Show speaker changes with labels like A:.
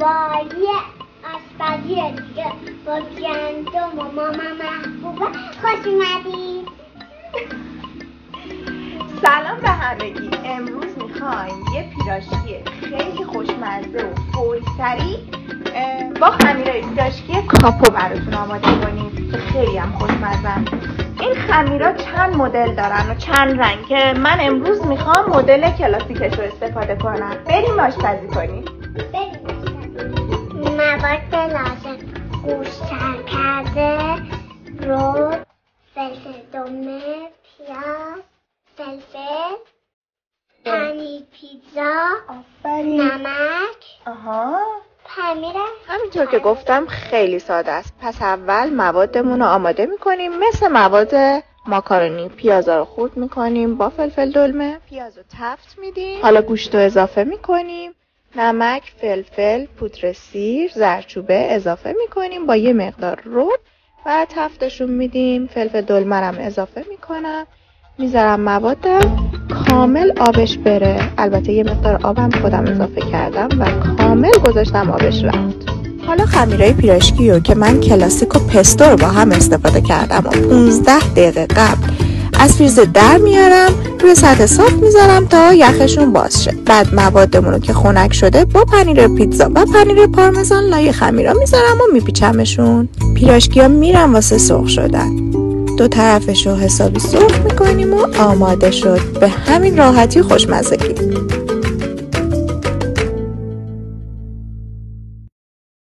A: وای آشپزی دیگه با گندم و ماما محبوبه. خوش اومدید.
B: سلام به همگی. امروز میخوایم یه پیراشکی خیلی خوشمزه و فوری‌سری با خمیرای پیراشکی کاپو براتون آماده کنیم که خیلی هم خوشمزه. این خمیرا چند مدل دارن و چند رنگ که من امروز میخوام مدل کلاسیکش رو استفاده کنم. بریم آشپزی کنیم.
A: مواد لازم: گوشت کرده، رز، فلفل دمه، پیاز، فلفل، پنیر پیتزا، نمک، خمیر.
B: همینطور که گفتم خیلی ساده است. پس اول موادمون رو آماده میکنیم. مثل مواد ماکارونی پیازا رو خورد میکنیم با فلفل دلمه، پیاز رو تفت میدیم، حالا گوشت رو اضافه میکنیم، نمک، فلفل، پودر سیر، زردچوبه اضافه میکنیم با یه مقدار رود و تفتشون میدیم. فلفل دلمه هم اضافه میکنم، میذارم موادم کامل آبش بره. البته یه مقدار آبم خودم اضافه کردم و کامل گذاشتم آبش رفت. حالا خمیرای پیراشکی رو که من کلاسیک و پستو رو با هم استفاده کردم و 15 دقیقه قبل از فریزر در میارم، روی سطح صاف میذارم تا یخشون باز شه. بعد موادمون رو که خنک شده با پنیر پیتزا و پنیر پارمزان لای خمیرا میذارم و میپیچمشون. پیراشکی‌ها میرن واسه سرخ شدن. دو طرفش رو حسابی سرخ میکنیم و آماده شد. به همین راحتی خوشمزگی.